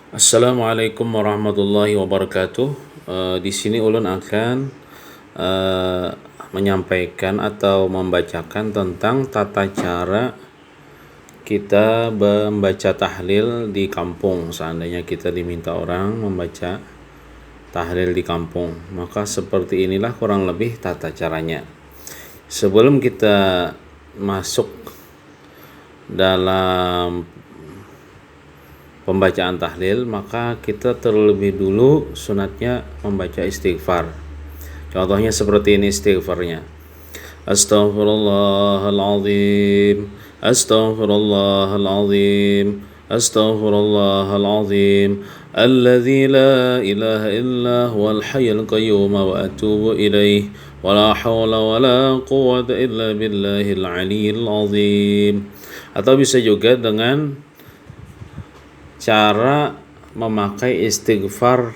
Assalamualaikum warahmatullahi wabarakatuh. Di sini ulun akan eh, menyampaikan atau membacakan tentang tata cara kita membaca tahlil di kampung. Seandainya kita diminta orang membaca tahlil di kampung, maka seperti inilah kurang lebih tata caranya. Sebelum kita masuk dalam pembacaan tahlil, maka kita terlebih dulu sunatnya membaca istighfar. Contohnya seperti ini istighfarnya. Astaghfirullahaladzim, astaghfirullahaladzim, astaghfirullahaladzim, alladzi la ilaha illa huwal hayyul qayyum wa atubu ilaih, wa la hawla wa la quwwata illa billahil aliyyil azim. Atau bisa juga dengan cara memakai istighfar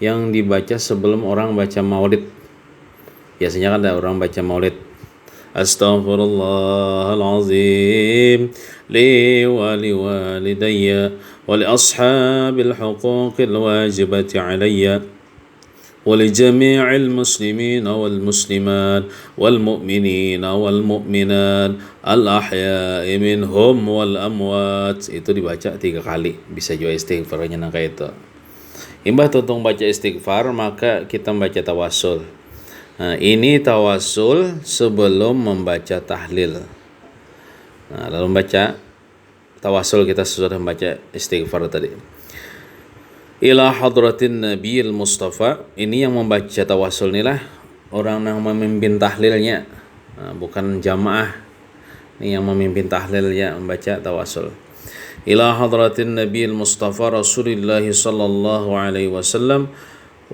yang dibaca sebelum orang baca maulid. Biasanya kan ada orang baca maulid. Astaghfirullahalazim li wa li walidayya wa li ashabil huquqil wajibati alayya ولجميع المسلمين والمسلمات والمؤمنين والمؤمنات الأحياء منهم والأموات. Itu dibaca 3 kali. Bisa juga istighfarnya nang kayak itu. Imbah tuntung baca istighfar, maka kita membaca tawasul. Nah, ini tawasul sebelum membaca tahlil. Nah, lalu membaca tawasul kita sudah membaca istighfar tadi. Ila hadratin Nabiil Mustafa, ini yang membaca tawasul inilah orang yang memimpin tahlilnya, bukan jamaah. Ini yang memimpin tahlilnya membaca tawasul. Ila hadratin Nabiil Mustafa Rasulullah sallallahu alaihi wasallam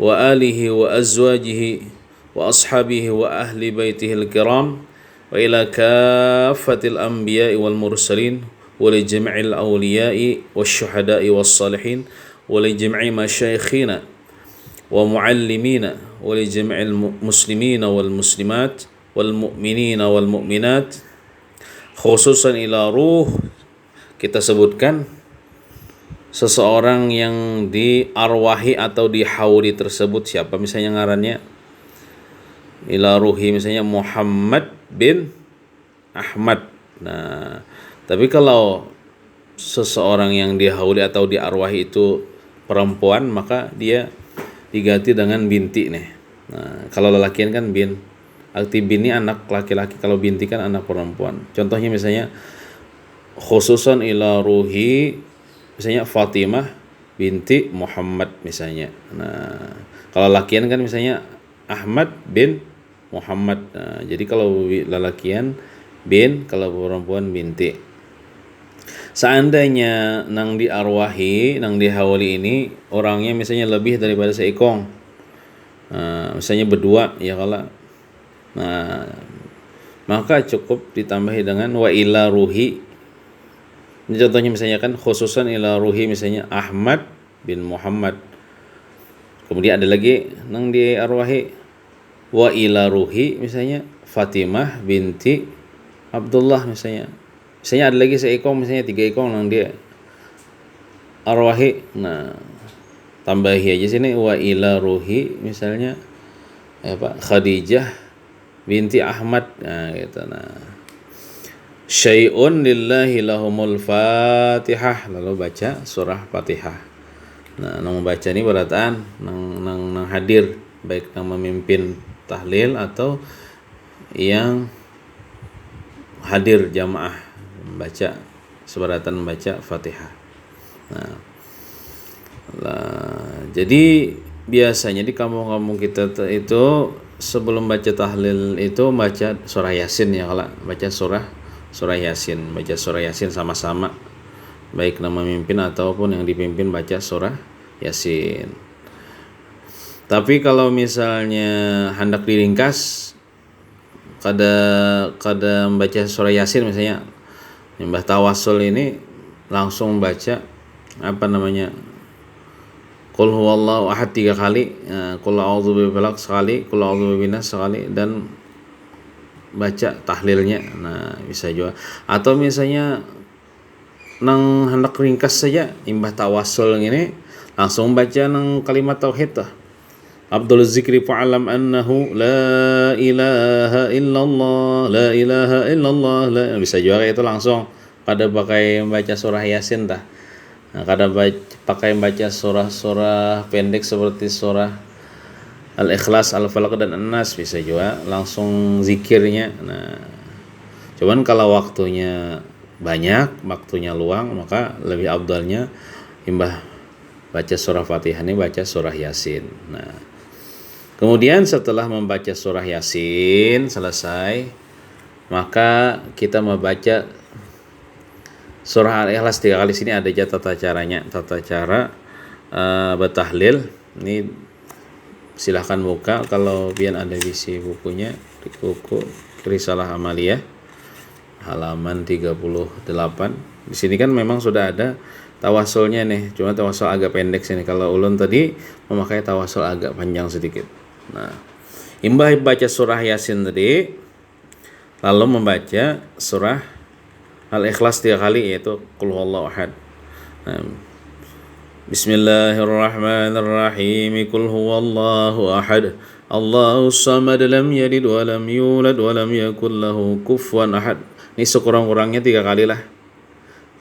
wa alihi wa azwajihi wa ashabihi wa ahli baitihil kiram wa ila kaffatil anbiya'i wal mursalin wa li jami'il awliya'i wasyuhada'i was salihin ولجميع مشايخنا ومعلمينا ولجميع المسلمين والمسلمات والمؤمنين والمؤمنات خصوصا ila ruh. Kita sebutkan seseorang yang diarwahi atau dihauli tersebut siapa, misalnya ngarannya ila ruhi, misalnya Muhammad bin Ahmad. Nah, tapi kalau seseorang yang dihauli atau diarwahi itu perempuan, maka dia diganti dengan binti nih. Nah, kalau lelakian kan bin. Arti bin ini anak laki-laki, kalau binti kan anak perempuan. Contohnya misalnya khususan ila ruhi, misalnya Fatimah binti Muhammad misalnya. Nah, kalau lelakian kan misalnya Ahmad bin Muhammad. Nah, jadi kalau lelakian bin, kalau perempuan binti. Seandainya nang diarwahi, nang dihawali ini orangnya misalnya lebih daripada seikong, misalnya berdua ya kalau, nah maka cukup ditambahi dengan wa ila ruhi. Ini contohnya misalnya kan khususan ila ruhi, misalnya Ahmad bin Muhammad. Kemudian ada lagi nang diarwahi wa ila ruhi, misalnya Fatimah binti Abdullah misalnya. Misalnya ada lagi seekong, misalnya 3 ekong yang dia arwahi. Nah, tambahi aja sini wa ila ruhi, misalnya Khadijah binti Ahmad. Nah, gitu. Nah, syai'un lillahi lahumul fatihah, lalu baca surah Fatihah. Nah, nang membaca ini berataan nang hadir, baik nang memimpin tahlil atau yang hadir jamaah membaca seberatan membaca Fatihah. Jadi biasanya di kampung-kampung kita itu sebelum baca tahlil itu baca surah Yasin ya, kalau baca surah Yasin, baca surah Yasin sama-sama, baik nama memimpin ataupun yang dipimpin baca surah Yasin. Tapi kalau misalnya hendak diringkas, kada membaca surah Yasin, misalnya Mbah tawasul ini langsung baca Qul huwallahu ahad 3 kali, Qul a'udzu birabbil falaq sekali, Qul a'udzu birabbin nas sekali, dan baca tahlilnya. Nah, bisa juga. Atau misalnya nang hendak ringkas saja imbah tawasul ngini langsung baca nang kalimat tauhid tah. Abdul zikri fa'alam annahu la ilaha illallah la ilaha illallah la. Bisa juga itu langsung pada pakai membaca surah Yasin tah. Nah, kadang pakai membaca surah-surah pendek seperti surah Al-Ikhlas, Al-Falaq dan An-Nas, bisa juga langsung zikirnya. Nah, cuman kalau waktunya banyak, waktunya luang, maka lebih afdalnya imbah baca surah Fatihah ini baca surah Yasin. Nah, kemudian setelah membaca surah Yasin selesai, maka kita membaca surah Al-Ikhlas 3 kali. Sini ada aja tata caranya, tata cara bertahlil. Ini silahkan buka kalau pian ada visi bukunya di buku Risalah Amaliyah halaman 38. Di sini kan memang sudah ada tawasulnya nih, cuma tawasul agak pendek sini. Kalau ulun tadi memakai tawasul agak panjang sedikit. Nah, imbah baca surah Yasin tadi, lalu membaca surah Al-Ikhlas 3 kali, yaitu Qul huwallahu ahad. Nah, Bismillahirrahmanirrahim. Qul huwallahu ahad. Allahus samad lam yalid wa lam yulad wa lam yakul lahu kufuwan ahad. Ini sekurang-kurangnya 3 kali lah.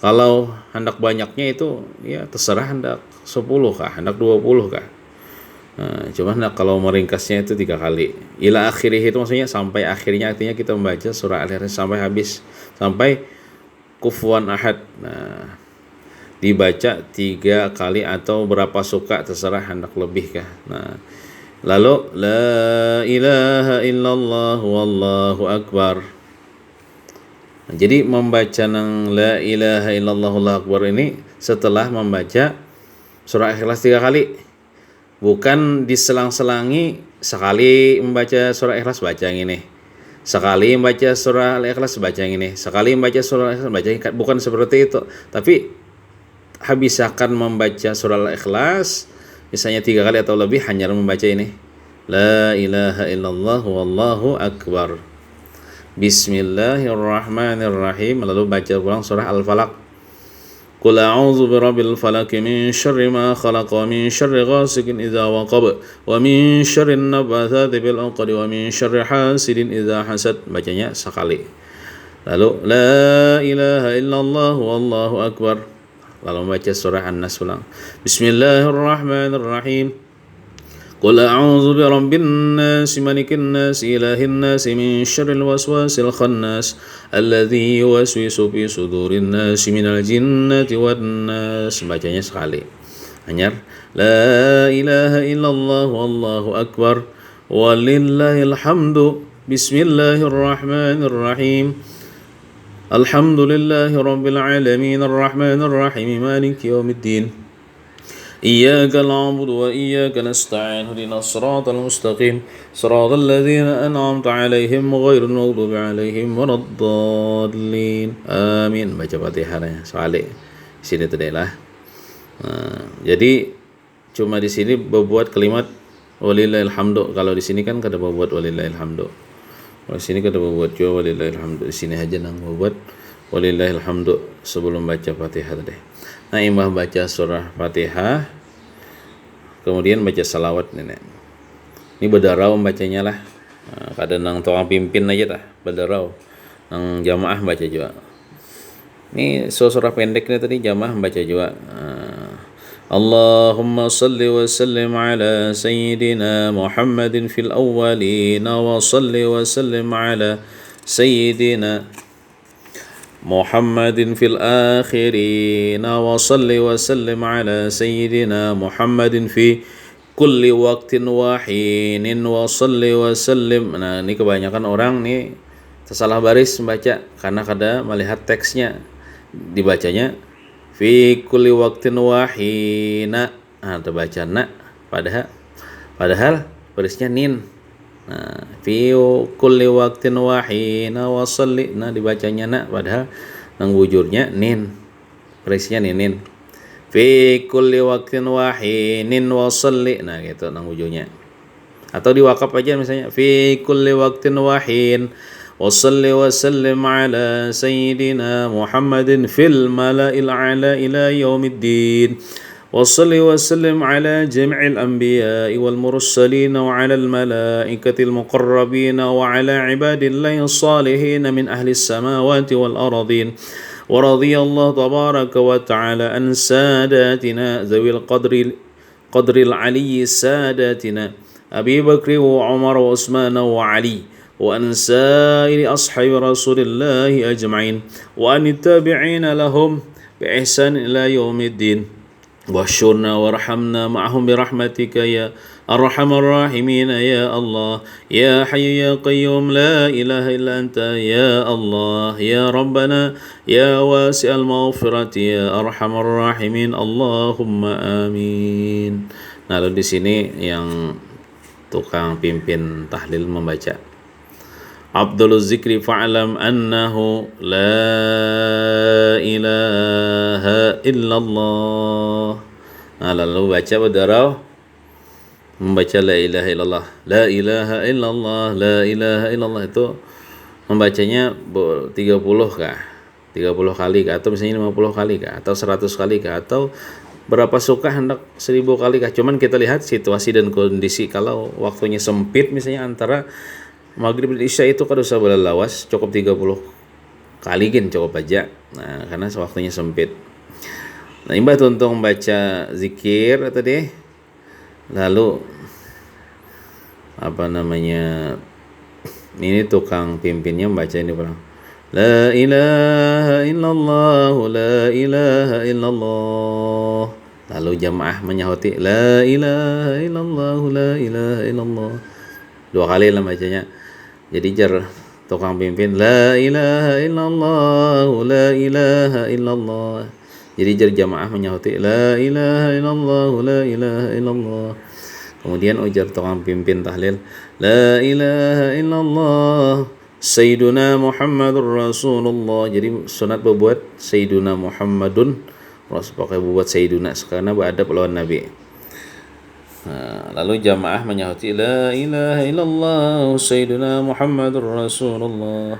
Kalau hendak banyaknya itu ya terserah, hendak 10 kah, hendak 20 kah. Nah, cuma hendak kalau meringkasnya itu 3 kali. Ila akhirih itu maksudnya sampai akhirnya, artinya kita membaca surah Al-Ikhlas sampai habis, sampai kufuwan ahad. Nah, dibaca 3 kali atau berapa suka, terserah hendak lebih kah. Nah, lalu la ilaha illallah wallahu akbar. Nah, jadi membaca nang la ilaha illallah wallahu akbar ini setelah membaca surah Ikhlas 3 kali. Bukan diselang-selangi, sekali membaca surah Ikhlas baca yang ini, sekali membaca surah Al-Ikhlas baca yang ini, sekali membaca surah Al-Ikhlas baca yang ini. Bukan seperti itu, tapi habiskan membaca surah Al-Ikhlas misalnya 3 kali atau lebih, hanya membaca ini la ilaha illallah wallahu akbar, Bismillahirrahmanirrahim, lalu baca ulang surah Al-Falaq. Qul a'udzu birabbil falaq min syarri ma khalaq wa min syarri ghasiqin idza waqab wa min syarri nabatsati bil 'uqad wa min syarri hasidin idza hasad. Bacanya sekali. Lalu la ilaha illallah wallahu akbar. Lalu membaca surah An-Nas ulang. Bismillahirrahmanirrahim. Qul a'udzu birabbin nas malikin nas ilahin nas min syarril waswasil khannas alladzi yuwaswisu fi sudurin nas minal jinnati wan nas. Bacanya sekali. Hanyar la ilaha illallah wallahu akbar walillahil hamdu. Bismillahirrahmanirrahim. Alhamdulillahi rabbil alamin arrahmanir rahim maliki yaumiddin. إياك نعبد وإياك نستعين اهدنا الصراط المستقيم صراط الذين أنعمت عليهم غير المغضوب عليهم ولا الضالين آمين. Baca Fatihahnya sekali. Sini tadilah. Jadi cuma di sini berbuat kalimat walillahil hamdu. Kalau di sini kan kada berbuat walillahil hamdu. Kalau di sini kada berbuat juga walillahil hamdu. Di sini aja nang berbuat walillahil hamdu sebelum baca Fatihah tadi. Nah, imah baca surah Fatihah, kemudian baca salawat nenek. Ini berdarau membacanya lah. Kadang nang tukang pimpin aja tah berdarau. Nang jamaah baca juga. Ini surah pendeknya tadi jamaah baca juga. Allahumma salli wa sallim ala sayyidina Muhammadin fil awwalina wa salli wa sallim ala sayyidina Muhammadin fil akhirina wa salli wa sallim ala sayyidina Muhammadin fi kulli waqtin wahinin wa salli wa sallim. Nah, ini kebanyakan orang nih tersalah baris membaca karena kada melihat teksnya. Dibacanya fi kulli waqtin wahina. Nah, terbaca na padahal barisnya nin. Nah, fi kulli waqtin wahina wa salli. Nah, dibacanya na padahal nang wujudnya nin. Barisnya ninin. Fi kulli waqtin wahinin wa salli. Nah, gitu nang wujudnya. Atau diwakaf aja misalnya fi kulli waqtin wahin وصل وسلم على سيدنا محمد في الملأ الأعلى إلى يوم الدين وصل وسلم على جميع الأنبياء والمرسلين وعلى الملائكة المقربين وعلى عباد الله الصالحين من أهل السماوات والأرضين ورضي الله تبارك وتعالى عن ساداتنا ذوي قدر العلي ساداتنا أبي بكر وعمر وعثمان وعلي وأن سائر أصحاب رسول الله أجمعين وأن التابعين لهم بإحسان إلى يوم الدين واحشرنا وارحمنا معهم برحمتك يا أرحم الراحمين يا الله يا حي يا قيوم لا إله إلا أنت يا الله يا ربنا يا واسع المغفرة يا أرحم الراحمين اللهم آمين. Nah, lalu di sini yang tukang pimpin tahlil membaca Abdul Zikri fa'lam annahu la ilaha illallah. Nah, lalu baca berdarah membaca la ilaha illallah, la ilaha illallah, la ilaha illallah itu membacanya 30 kah? 30 kali kah? Atau misalnya 50 kali kah? Atau 100 kali kah? Atau berapa suka hendak 1000 kali kah? Cuman kita lihat situasi dan kondisi. Kalau waktunya sempit misalnya antara Maghrib dan Isya itu kada usah lawas, cukup 30 kali gin cukup aja. Nah, karena waktunya sempit. Nah, imbah untuk membaca zikir tadi. Lalu apa namanya? Ini tukang pimpinnya membaca ini perang. La ilaha illallah, la ilaha illallah. Lalu jamaah menyahuti la ilaha illallah, la ilaha illallah. 2 kali lah bacanya. Jadi jar tukang pimpin la ilaha illallah, la ilaha illallah. Jadi jar jamaah menyahuti la ilaha illallah, la ilaha illallah. Kemudian ujar tukang pimpin tahlil la ilaha illallah Sayyiduna Muhammadur Rasulullah. Jadi sunat berbuat Sayyiduna Muhammadun, Rasul pakai berbuat Sayyiduna karena beradab lawan Nabi. Nah, lalu jamaah menyahuti la ilaha illallah Sayyiduna Muhammadur Rasulullah.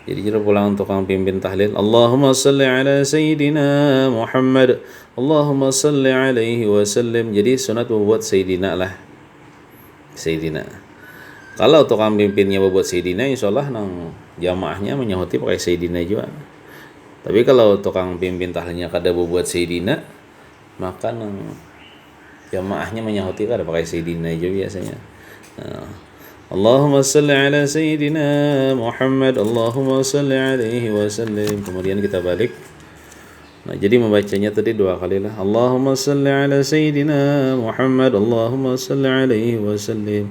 Jadi kita pulang tukang pimpin tahlil Allahumma salli ala Sayyidina Muhammad, Allahumma salli alaihi wasallam. Jadi sunat berbuat Sayyidina lah, Sayyidina. Kalau tukang pimpinnya berbuat Sayyidina, insyaallah nang jamaahnya menyahuti pakai Sayyidina juga. Tapi kalau tukang pimpin tahlilnya kada berbuat Sayyidina, maka nang jamaahnya menyahuti kada pakai Sayyidina juga biasanya. Nah, Allahumma salli ala Sayyidina Muhammad, Allahumma salli alaihi wasallam. Kemudian kita balik. Nah, jadi membacanya tadi 2 kali lah. Allahumma salli ala Sayyidina Muhammad, Allahumma salli alaihi wasallam.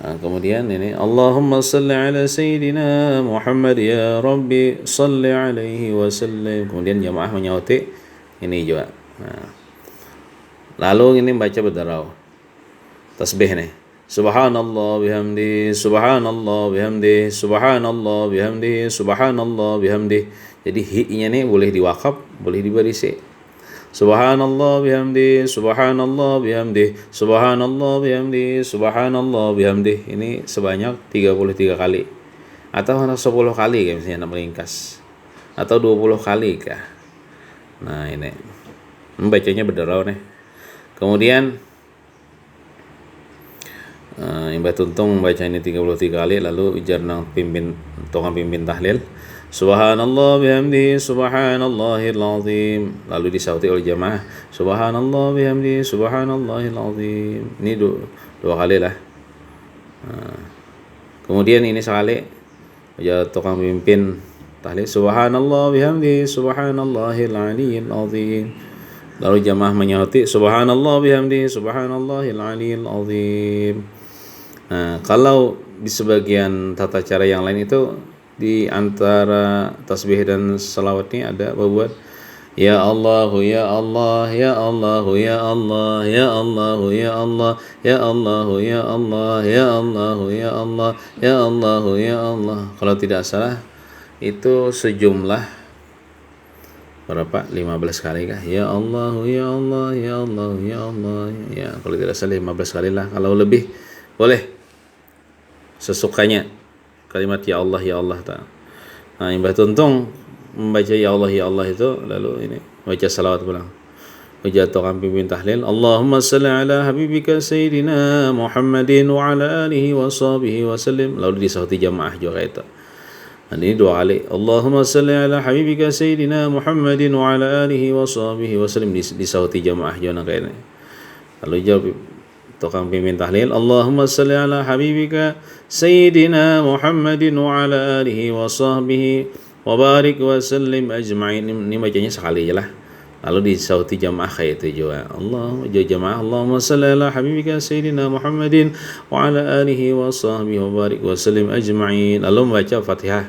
Nah, kemudian ini Allahumma salli ala Sayyidina Muhammad ya Rabbi salli alaihi wasallam. Kemudian jamaah menyahuti ini juga. Nah, lalu ini baca berdarah tasbih nih. Subhanallah bihamdi, subhanallah bihamdi, subhanallah bihamdi, subhanallah bihamdi. Jadi hi-nya nih boleh diwakaf, boleh diberi si. Subhanallah bihamdi, subhanallah bihamdi, subhanallah bihamdi, subhanallah bihamdi. Ini sebanyak 33 kali. Atau 10 kali kayak misalnya nak meringkas. Atau 20 kali kah. Nah, ini membacanya berdarah nih. Kemudian Mbah Tuntung membaca ini 33 kali. Lalu ujar nang tukang pimpin tahlil Subhanallah bihamdi, subhanallahil azim. Lalu disauti oleh jamaah Subhanallah bihamdi, subhanallahil azim. Ini 2 kali lah. Kemudian ini sekali ujar tukang pimpin tahlil Subhanallah bihamdi, subhanallahil aliyyil azim. Lalu jamaah menyauti Subhanallah bihamdi, subhanallahil aliyyil azim. Nah, kalau di sebagian tata cara yang lain itu di antara tasbih dan salawat ini ada berbuat ya Allah ya Allah ya Allah ya Allah ya Allah ya Allah ya Allah ya Allah ya Allah ya Allah ya Allah ya Allah. Kalau tidak salah itu sejumlah berapa? 15 kali kah? Ya Allah ya Allah ya Allah ya Allah. Ya, kalau tidak salah 15 kali lah. Kalau lebih boleh sesukanya. kalimat ya Allah ta. Nah, Mbah Tuntung membaca ya Allah itu lalu ini baca salawat pulang. Baca tokan pimpin tahlil. Allahumma salli ala habibika sayyidina Muhammadin wa ala alihi wa sahbihi wa sallim. Lalu disauti jamaah juga itu. Nah, ini 2 kali. Allahumma salli ala habibika sayyidina Muhammadin wa ala alihi wa sahbihi wa sallim, disauti jamaah juga kayak ini. Lalu jawab tukang pimpin tahlil, Allahumma salli ala habibika sayyidina Muhammadin wa ala alihi wa sahbihi wa barik wa sallim ajma'in. Ini bacanya sekali aja lah. Lalu disauti jamaah kayak itu juga. Allahumma salli ala habibika sayyidina Muhammadin wa ala alihi wa sahbihi wa barik wa sallim ajma'in. Lalu membaca Fatihah.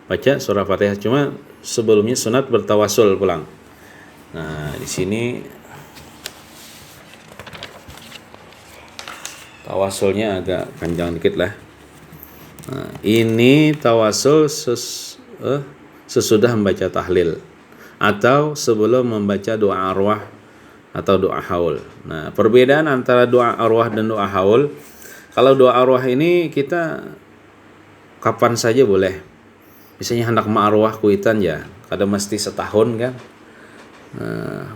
Baca surah Fatihah, cuma sebelumnya sunat bertawasul pulang. Nah, di sini tawasulnya agak panjang dikit lah. Nah, ini tawasul sesudah membaca tahlil atau sebelum membaca doa arwah atau doa haul. Nah, perbedaan antara doa arwah dan doa haul, kalau doa arwah ini kita kapan saja boleh. Misalnya hendak ma'arwah kuitan ya, kadang mesti setahun kan.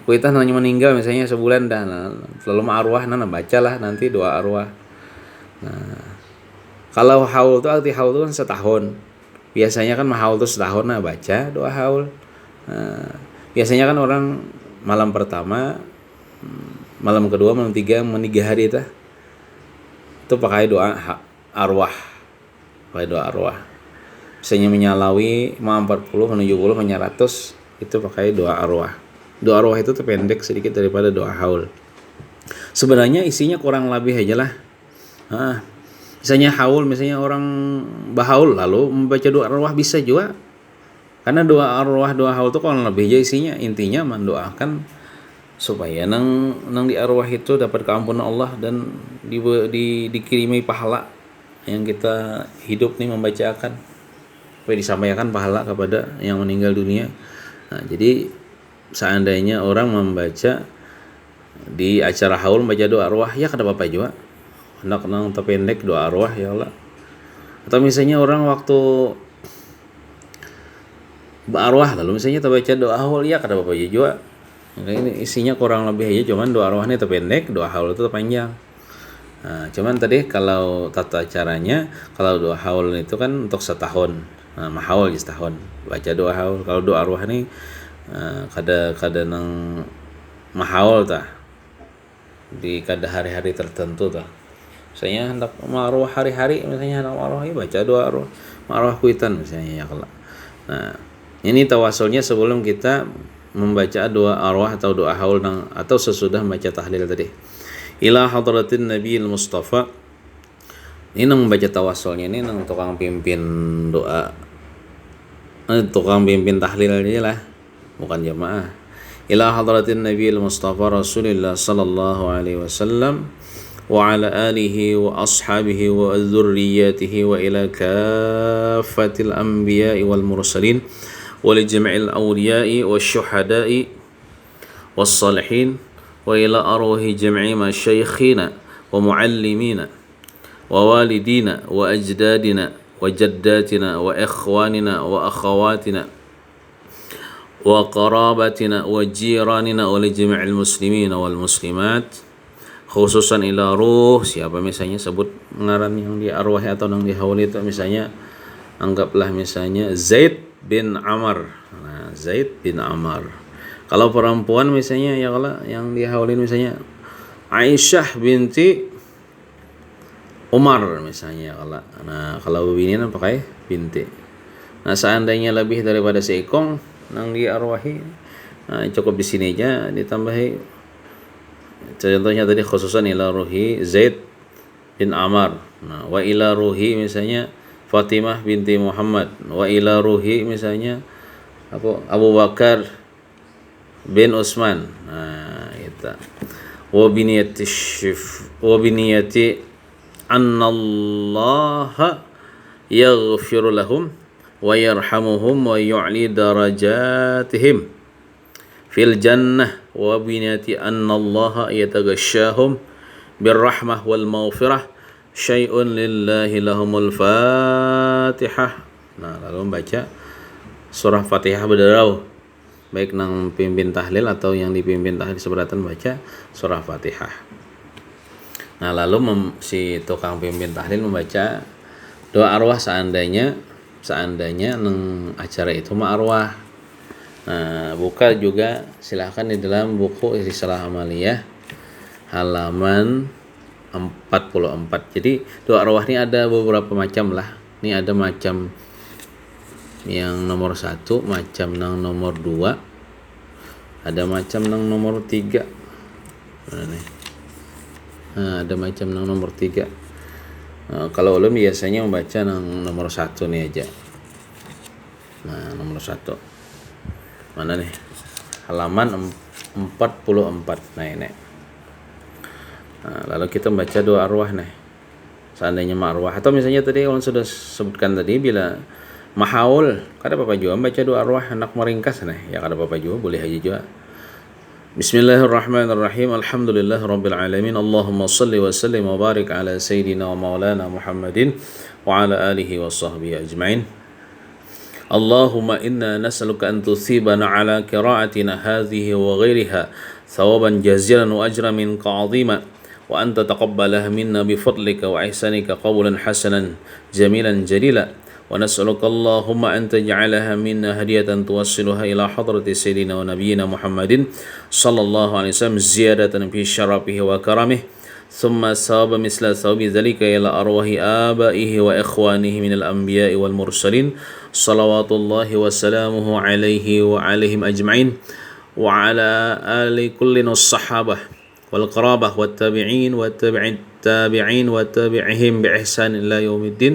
Kuitan hanya meninggal misalnya sebulan dah, lalu ma'arwah bacalah nanti doa arwah. Nah, kalau haul itu arti haul itu kan setahun. Biasanya kan haul itu setahun baca doa haul. Biasanya kan orang malam pertama, malam kedua, malam 3, malam 3 hari itu pakai doa arwah. Pakai doa arwah. Misalnya menyalawi 40, 70, 100 itu pakai doa arwah. Doa arwah itu pendek sedikit daripada doa haul. Sebenarnya isinya kurang lebih aja lah. Misalnya haul, misalnya orang bahaul lalu membaca doa arwah bisa juga. Karena doa arwah, doa haul itu kurang lebih aja isinya. Intinya mendoakan supaya nang di arwah itu dapat keampunan Allah dan dikirimi pahala yang kita hidup nih membacakan. Supaya disampaikan pahala kepada yang meninggal dunia. Nah, jadi seandainya orang membaca di acara haul membaca doa arwah, ya kada apa-apa juga. Hendak nang terpendek doa arwah ya Allah. Atau misalnya orang waktu berarwah lalu misalnya terbaca doa haul, ya kada apa-apa juga. Nah, ini isinya kurang lebih aja, cuman doa arwah ini terpendek, doa haul itu terpanjang. Nah, cuman tadi kalau tata caranya, kalau doa haul itu kan untuk setahun. Nah, mahaul setahun baca doa haul. Kalau doa arwah nih kada nang mahaul di kada hari-hari tertentu misalnya hendak arwah hari-hari, misalnya hendak arwah ya baca doa arwah kuitan misalnya ya kalau. Nah, ini tawasulnya sebelum kita membaca doa arwah atau doa haul atau sesudah membaca tahlil tadi. Ila hadratin Nabiyil Mustafa. Ini membaca tawasulnya ini tukang pimpin doa, tukang pimpin tahlil aja lah, bukan jamaah. Ila hadratin Nabiyil Mustafa Rasulullah sallallahu alaihi wasallam wa ala alihi wa ashabihi wa dzurriyyatihi wa ila kaffatil anbiya'i wal mursalin wa li jami'il awliya'i wasyuhada'i was salihin wa ila arwahi jami'i masyaykhina wa muallimina ووالدينا وأجدادنا وجداتنا وإخواننا وأخواتنا وقرابتنا وجيراننا ولجميع المسلمين والمسلمات khususan ila ruh, siapa misalnya sebut ngaran yang di arwah atau yang di haul itu, misalnya anggaplah misalnya Zaid bin Amr. Nah, Zaid bin Amr. Kalau perempuan misalnya ya kalau yang di haulin misalnya Aisyah binti Umar misalnya kalau. Nah, kalau bini pakai binti. Nah, seandainya lebih daripada seikong nang di arwahi, nah, cukup di sini aja ditambahi. Contohnya tadi khususan ila ruhi Zaid bin Amr. Nah, wa ila ruhi misalnya Fatimah binti Muhammad. Wa ila ruhi misalnya Abu Bakar bin Utsman. Nah, itu. Wa biniyati annallaha yaghfir lahum wa yarhamuhum wa yu'li darajatihim fil jannah wa binati annallaha yataghashshahum birrahmah wal maghfirah syai'un lillahi lahumul Fatihah. Nah, lalu membaca surah Fatihah berderau, baik nang pimpin tahlil atau yang dipimpin tahlil seberatan baca surah Fatihah. Nah, lalu si tukang pimpin tahlil membaca doa arwah seandainya nang acara itu mah arwah. Nah, buka juga silahkan di dalam buku Risalah Amaliyah halaman 44. Jadi doa arwah ini ada beberapa macam lah. Ini ada macam yang nomor 1, macam yang nomor 2, ada macam yang nomor 3. Mana nih? Nah, ada macam yang nomor 3. Kalau ulum biasanya membaca yang nomor 1 nih aja. Nah, nomor 1. Mana nih? Halaman 44. Nah, ini. Nah, lalu kita baca doa arwah nih. Seandainya arwah atau misalnya tadi kalau sudah sebutkan tadi bila mahaul, kada apa-apa juga baca doa arwah hendak meringkas nih. Ya kada apa-apa juga, boleh aja juga. Bismillahirrahmanirrahim. Alhamdulillahirabbil alamin. Allahumma shalli wa sallim wa barik ala sayyidina wa maulana Muhammadin wa ala alihi wa sahbihi ajma'in. Allahumma inna nas'aluka an tusibana ala qira'atina hadhihi wa ghairiha thawaban jazilan wa ajran minka 'azima wa anta taqabbalaha minna bi fadlika wa ihsanika qawlan hasanan jamilan jalila wa nas'aluka Allahumma an taj'alaha minna hadiyatan tuwassiluha ila hadrati sayyidina wa nabiyyina Muhammadin sallallahu alaihi wasallam ziyadatan fi syarafihi wa karamihi ثم ثواب مثل ثواب ذلك إلى أرواح آبائه وإخوانه من الأنبياء والمرسلين صلوات الله وسلامه عليه وعليهم أجمعين وعلى آل كل الصحابة والقرابة والتابعين والتابعين وتابعهم بإحسان إلى يوم الدين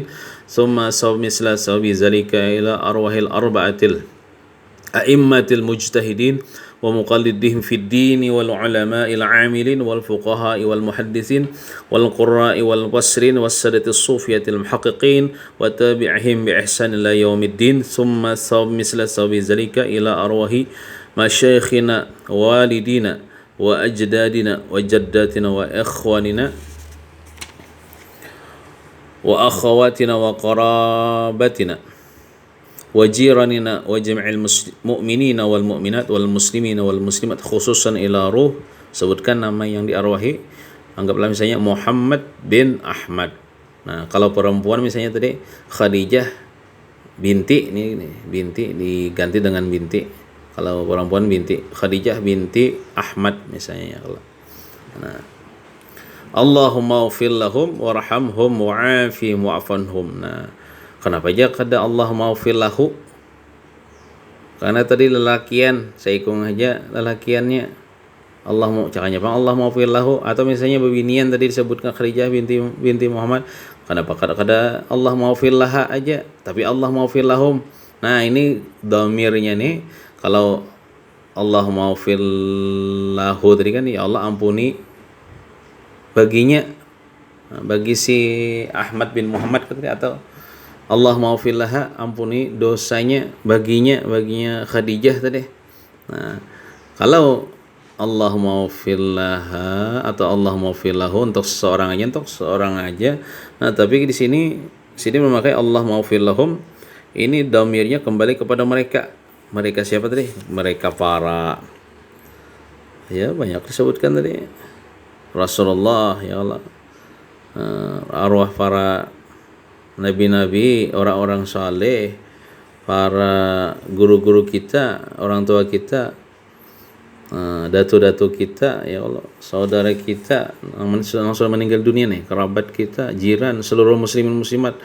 ثم ثواب مثل ثواب ذلك إلى أرواح الأربعة الأئمة المجتهدين ومقلدهم في الدين والعلماء العاملين والفقهاء والمحدثين والقراء والمفسرين والسادة الصوفية المحققين وتابعهم بإحسان إلى يوم الدين ثم ثواب مثل ثواب ذلك إلى أرواح مشايخنا والدينا وأجدادنا وجداتنا وإخواننا وأخواتنا وقرابتنا وجيراننا وجميع المؤمنين والمؤمنات والmuslimin والmuslimat khususan ila ruh, sebutkan nama yang diarwahi, anggaplah misalnya Muhammad bin Ahmad. Nah, kalau perempuan misalnya tadi Khadijah binti, ini binti diganti dengan binti. Kalau perempuan binti Khadijah binti Ahmad misalnya. Nah, Allahumma ufir lahum warhamhum wa'afihim wa'afanhum. Nah, kenapa aja kada Allah maufir lahu? Karena tadi lelakian, saya ikung aja lelakiannya. Allah mau caranya bang Allah maufir lahu, atau misalnya bebinian tadi disebutkan Khadijah binti Muhammad. Kenapa kada Allah maufir laha aja, tapi Allah maufir lahum. Nah, ini dhamirnya nih, kalau Allah maufir lahu tadi kan ya Allah ampuni baginya, bagi si Ahmad bin Muhammad tadi, atau Allah maufir laha, ampuni dosanya baginya Khadijah tadi. Nah, kalau Allah maufir laha atau Allah maufir lahu untuk seseorang aja. Nah, tapi di sini memakai Allah maufir lahum, ini dhamirnya kembali kepada mereka. Mereka siapa tadi? Mereka para, ya banyak disebutkan tadi, Rasulullah, ya Allah, arwah para nabi-nabi, orang-orang saleh, para guru-guru kita, orang tua kita, datu-datu kita, ya Allah, saudara kita yang sudah meninggal dunia nih, kerabat kita, jiran, seluruh muslimin muslimat.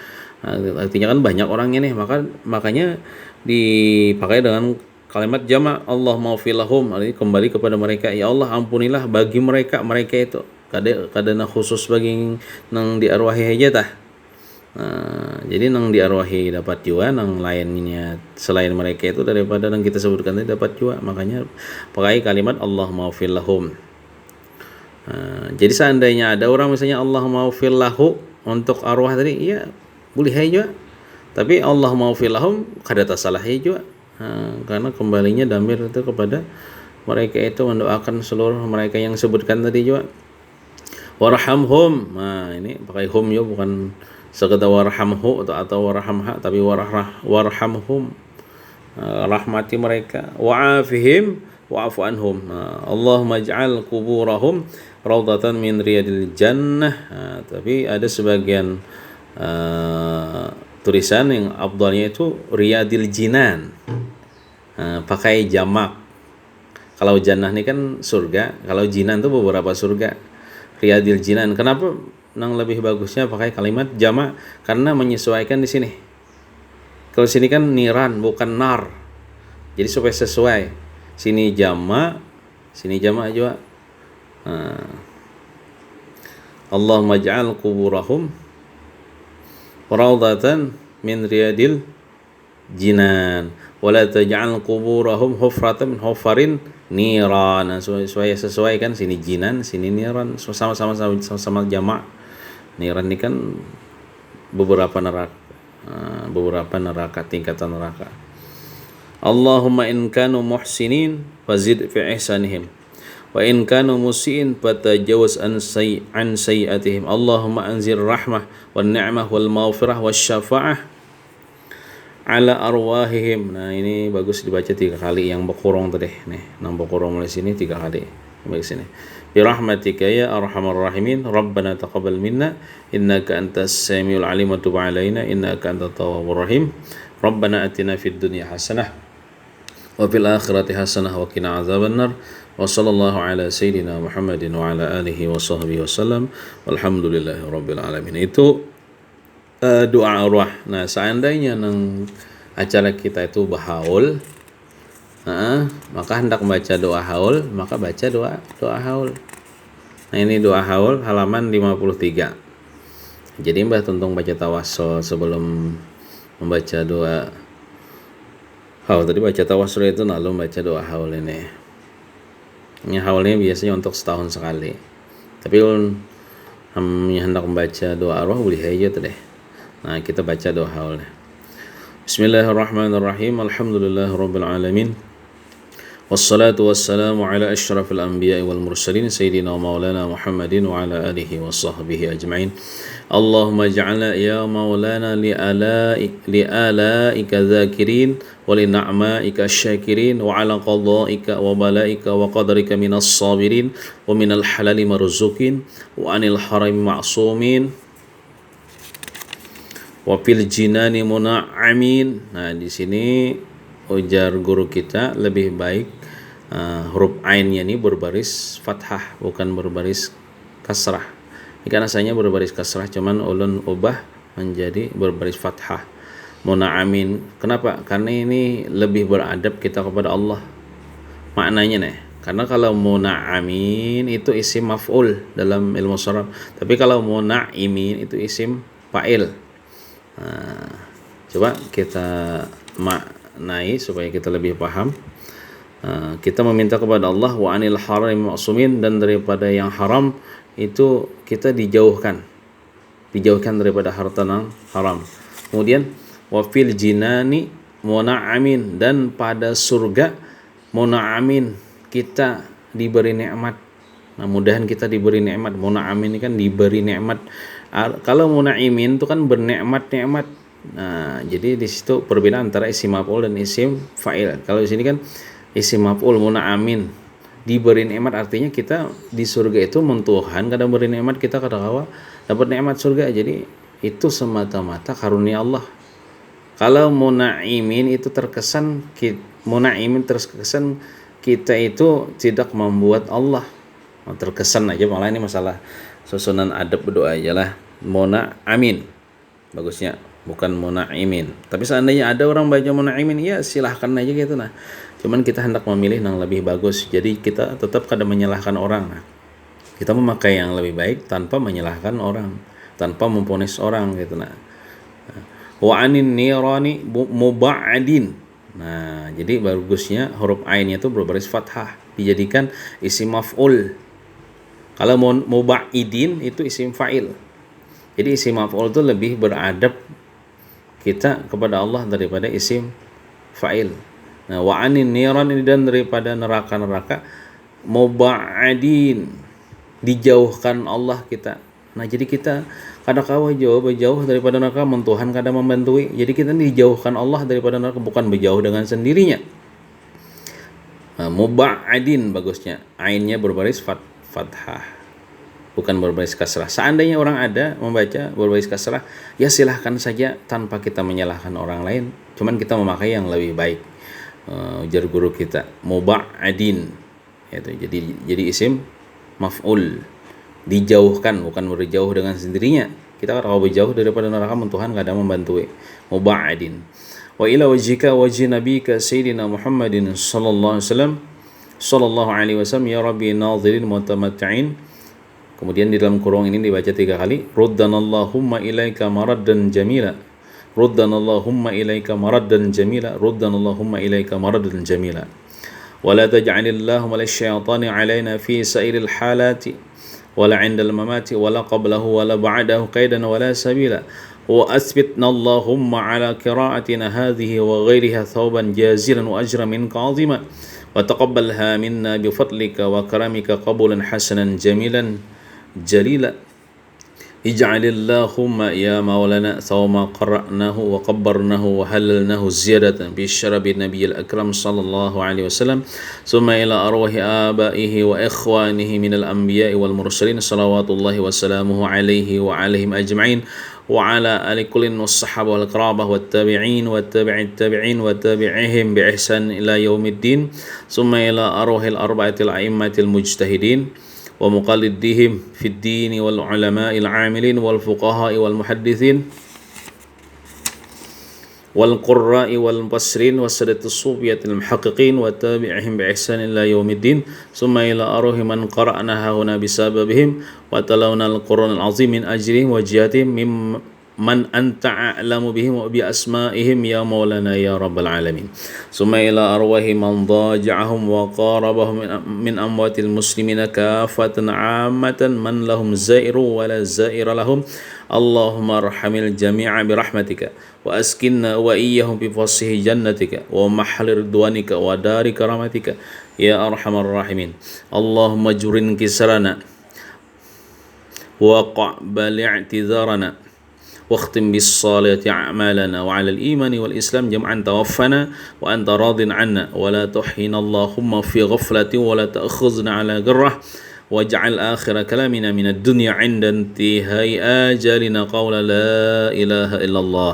Nah, artinya kan banyak orangnya nih, makanya dipakai dengan kalimat jama' Allah maufir lahum, artinya kembali kepada mereka. Ya Allah ampunilah bagi mereka itu. Kadana khusus bagi nang diarwahi aja tah. Nah, jadi nang diarwahi dapat juga, nang lainnya selain mereka itu daripada yang kita sebutkan tadi dapat juga. Makanya pakai kalimat Allah maufir lahum. Jadi seandainya ada orang misalnya Allah maufir lahu untuk arwah tadi, ya boleh juga. Tapi Allah maufir lahum kada salah juga. Karena kembalinya damir itu kepada mereka itu, mendoakan seluruh mereka yang sebutkan tadi juga. Warhamhum. Nah, ini pakai hum ya, bukan Sekata warhamhu atau warhamha, tapi warhamhum, rahmati mereka, wa'afihim wa'fu anhum. Allahumma ij'al kuburahum raudatan min riyadil jannah. Tapi ada sebagian tulisan yang afdalnya itu riyadil jinan, pakai jamak. Kalau jannah ini kan surga, kalau jinan itu beberapa surga. Riyadil jinan. Kenapa yang lebih bagusnya pakai kalimat jamak? Karena menyesuaikan di sini. Kalau sini kan niran bukan nar. Jadi supaya sesuai. Sini jamak juga. Allahumma ij'al kuburahum raudatan min riyadil jinan wa la taj'al kuburahum hufratan min hufarin niran. Sesuai kan, sini jinan, sini niran, sama jamak. Niran ini kan beberapa neraka, tingkatan neraka. Allahumma in kanu muhsinin fazid fi ihsanihim wa in kanu musiin fatajawaz an sayyi'atihim. Allahumma anzir rahmah wan ni'mah wal maghfirah wasyafa'ah ala arwahihim. Nah, ini bagus dibaca 3 kali yang bekurung tadi nih. Nang bekurung mulai sini 3 kali. Baik sini. Bi rahmatika ya arhamar rahimin, Rabbana taqabbal minna innaka antas samiul alim wa tub alaina innaka antat tawwabur rahim. Rabbana atina fid dunya hasanah wa fil akhirati hasanah wa qina adzabannar. Wa sallallahu ala sayyidina Muhammadin wa ala alihi wa sahbihi wasallam. Walhamdulillahi rabbil alamin. Itu doa arwah. Nah, seandainya nang acara kita itu bahaul, maka hendak membaca doa haul, maka baca doa haul. Nah, ini doa haul halaman 53. Jadi Mbah Tuntung baca tawassul sebelum membaca doa haul. Tadi baca tawassul itu lalu baca doa haul ini. Ini haulnya biasanya untuk setahun sekali. Tapi hendak membaca doa arwah boleh aja tuh deh. Nah, kita baca doa haulnya. Bismillahirrahmanirrahim. Alhamdulillahirabbil alamin. Wassalatu wassalamu ala asyrafil anbiya'i wal mursalin sayyidina wa maulana Muhammadin wa ala alihi wa sahbihi ajma'in. Allahumma ij'alna ya maulana li alaika dzakirin wa li na'maika syakirin wa ala qada'ika wa bala'ika wa qadarika minas sabirin wa minal halali marzuqin wa anil harami ma'sumin wa fil jinani muna'amin. Nah, di sini ujar guru kita lebih baik huruf ainnya ini berbaris fathah, bukan berbaris kasrah. Ini kan asalnya berbaris kasrah, cuman ulun ubah menjadi berbaris fathah. Muna'amin. Kenapa? Karena ini lebih beradab kita kepada Allah. Maknanya nih. Karena kalau muna'amin itu isim maf'ul dalam ilmu sharaf. Tapi kalau muna'imin itu isim fa'il. Coba kita maknai supaya kita lebih paham. Kita meminta kepada Allah wa anil haram ma'sumin, dan daripada yang haram itu kita dijauhkan daripada harta yang haram. Kemudian wa fil jinani muna'amin, dan pada surga muna'amin kita diberi nikmat. Nah, mudahan kita diberi nikmat. Muna'amin ini kan diberi nikmat. Kalau muna'imin itu kan bernikmat-nikmat. Nah, jadi di situ perbedaan antara isim maf'ul dan isim fa'il. Kalau di sini kan isim maf'ul muna'amin, diberi nikmat, artinya kita di surga itu Tuhan kadang beri nikmat, kita kadang dapat nikmat surga. Jadi itu semata-mata karunia Allah. Kalau muna'imin itu terkesan kita itu tidak membuat Allah. Terkesan aja, malah ini masalah susunan adab berdoa aja lah. Muna'amin bagusnya, bukan muna'imin. Tapi seandainya ada orang baca muna'imin, ya silahkan aja gitu. Nah, cuman kita hendak memilih yang lebih bagus. Jadi kita tetap kadang menyalahkan orang. Nah, kita memakai yang lebih baik tanpa menyalahkan orang, tanpa memponis orang gitu. Nah, wa anin nirani muba'adin. Nah, jadi bagusnya huruf ainnya itu berbaris fathah, dijadikan isim maf'ul. Kalau muba'idin itu isim fa'il. Jadi isim maf'ul itu lebih beradab kita kepada Allah daripada isim fa'il. Nah, wa anin niran ini, dan daripada neraka-neraka, muba'adin, dijauhkan Allah kita. Nah, jadi kita kadang-kala jauh daripada neraka, Tuhan kadang membantui. Jadi kita dijauhkan Allah daripada neraka, bukan berjauh dengan sendirinya. Muba'adin bagusnya, ainnya berbaris fathah, bukan berbaris kasrah. Seandainya orang ada membaca berbaris kasrah, ya silahkan saja tanpa kita menyalahkan orang lain. Cuman kita memakai yang lebih baik. Ujar guru kita, muba'adin, itu jadi isim maf'ul, dijauhkan, bukan berjauh dengan sendirinya. Kita kalau berjauh daripada neraka, Tuhan kadang membantu. Muba'adin. Wa ila wajhika wajhi nabika sayyidina Muhammadin sallallahu alaihi wasallam ya rabbi nadhirin mutamatti'in. Kemudian di dalam kurung ini dibaca 3 kali, ruddanallahumma ilaika maraddan jamila, ruddanallahumma ilaika maraddan jamila, ruddanallahumma ilaika maraddan jamila. Wala taj'alillahumma lisyaitani alaina fi sa'iril halati wala 'indal mamati wala qablahu wala ba'dahu qaidan wala sabila. وأثبتنا اللهم على قراءتنا هذه وغيرها ثوبا جازلا وأجرا منك عظيما وتقبلها منا بفضلك وكرمك قبولا حسنا جميلا جليلا اجعل اللهم يا مولانا ثوما قرأناه وقبرناه وهللناه زيادة بشرب النبي الأكرم صلى الله عليه وسلم ثم إلى أرواح آبائه وإخوانه من الأنبياء والمرسلين صلوات الله وسلامه عليه وعليهم أجمعين وعلى آل كل والصحابة والقرابة والتابعين والتابع التابعين وتابعهم بإحسان إلى يوم الدين ثم إلى أرواح الأربعة الأئمة المجتهدين ومقلديهم في الدين والعلماء العاملين والفقهاء والمحدثين والقراء والمفسرين والسادة الصوفية المحققين وتابعهم بإحسان إلى يوم الدين ثم إلى أروح من قرأناها هنا بسببهم وتلونا القرآن العظيم من أجرهم وجهاتهم ممن أنت أعلم بهم وبأسمائهم يا مولانا يا رب العالمين ثم إلى أرواح من ضاجعهم وقاربهم من أموات المسلمين كافة عامة من لهم زائر ولا زائر لهم اللهم ارحم الجميع برحمتك وأسكننا وإياهم بفصح جنتك ومحل رضوانك ودار كرامتك يا أرحم الراحمين اللهم اجبر انكسارنا وقبل اعتذارنا واختم بالصلاة أعمالنا وعلى الإيمان والإسلام جمعا توفنا وأنت راض عنا ولا تحينا اللهم في غفلة ولا تأخذنا على جرة واجعل آخر كلامنا من الدنيا عند انتهاء آجالنا قول لا إله إلا الله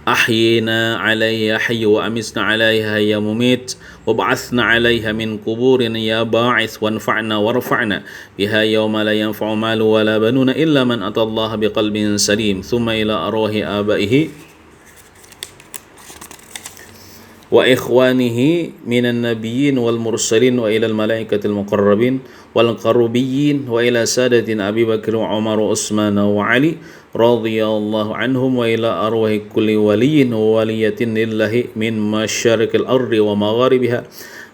أحيينا عليها حي وأمسنا عليها يا مميت وابعثنا عليها من قبورنا يا باعث وانفعنا وارفعنا بها يوم لا ينفع مال ولا بنون إلا من أتى الله بقلب سليم ثم إلى أرواح آبائه وإخوانه من النبيين والمرسلين وإلى الملائكة المقربين والقربيين وإلى سادتنا أبي بكر وعمر وعثمان وعلي رضي الله عنهم وإلى أرواح كل ولي وولية لله من مشارق الأرض ومغاربها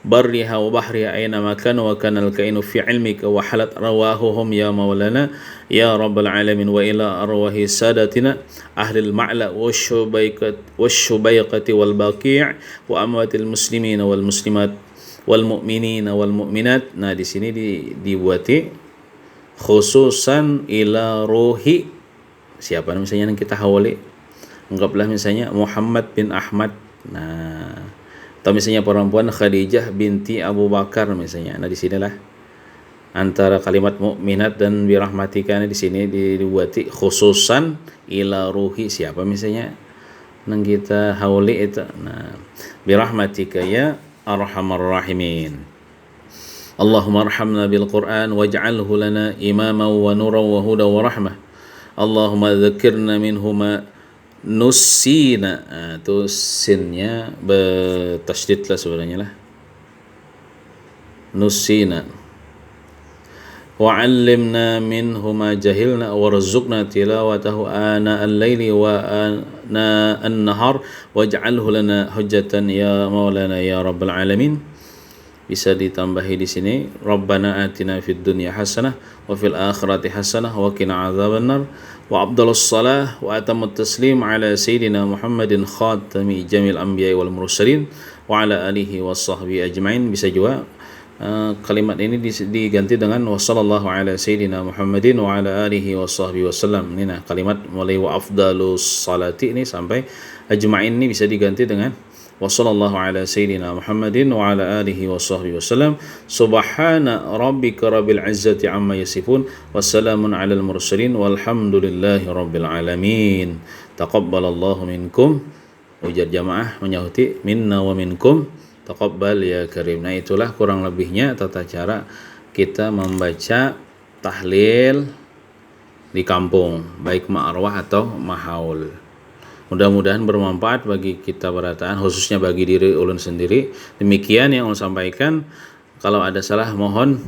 برها وبحرها أينما كان وكان الكائن في علمك وحلت رواحهم يا مولانا يا رب العالمين وإلى أرواح سادتنا أهل المعلى والشبيقة والبقيع وأموات المسلمين والمسلمات والمؤمنين والمؤminat. Nah, di sini dibuati khususan ila ruhi siapa misalnya yang kita hawali, anggaplah misalnya Muhammad bin Ahmad, nah, atau misalnya perempuan Khadijah binti Abu Bakar misalnya. Nah, di sinilah antara kalimat mukminat dan birahmatika di sini dibuati khususan ila ruhi siapa misalnya yang kita hawali itu. Nah, birahmatika ya arhamar rahimin. Allahumma arhamna bil Qur'an waj'alhu lana imaman wa nuran wa huda wa rahmah. Allahumma dzakirna minhu ma nusina. Itu sinnya bertasydid lah sebenarnya lah. Nusina. Wa 'allimna minhu ma jahilna warzuqna tilawatahu ana al-laili wa ana an-nahar waj'alhu lana hujjatan ya maulana ya rabbal alamin. Bisa ditambahi di sini Rabbana atina fid dunya hasanah wa fil akhirati hasanah wa qina adzabannar wa afdhalus salah wa atammut taslim ala sayyidina Muhammadin khatami jamil anbiya'i wal mursalin wa ala alihi washabbihi ajmain. Bisa juga kalimat ini diganti dengan wassallallahu ala sayyidina Muhammadin wa ala alihi washabbihi wasallam. Ini nah kalimat mulai wa afdalus salati ini sampai ajma'in ini bisa diganti dengan wassallallahu ala sayyidina Muhammadin wa ala alihi washabbihi wasallam. Subhana rabbika rabbil izzati amma yasifun wassalamun alal mursalin walhamdulillahi rabbil alamin. Taqabbalallahu minkum, ujar jamaah menyahuti minna wa minkum taqabbal ya karim. Nah itulah kurang lebihnya tata cara kita membaca tahlil di kampung, baik ma'arwah atau mahaul. Mudah-mudahan bermanfaat bagi kita berataan, khususnya bagi diri ulun sendiri. Demikian yang ulun sampaikan. Kalau ada salah mohon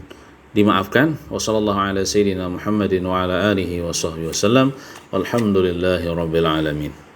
dimaafkan. Wassallallahu ala sayyidina Muhammadin wa ala alihi wa sahbihi wasallam. Walhamdulillahi rabbil alamin.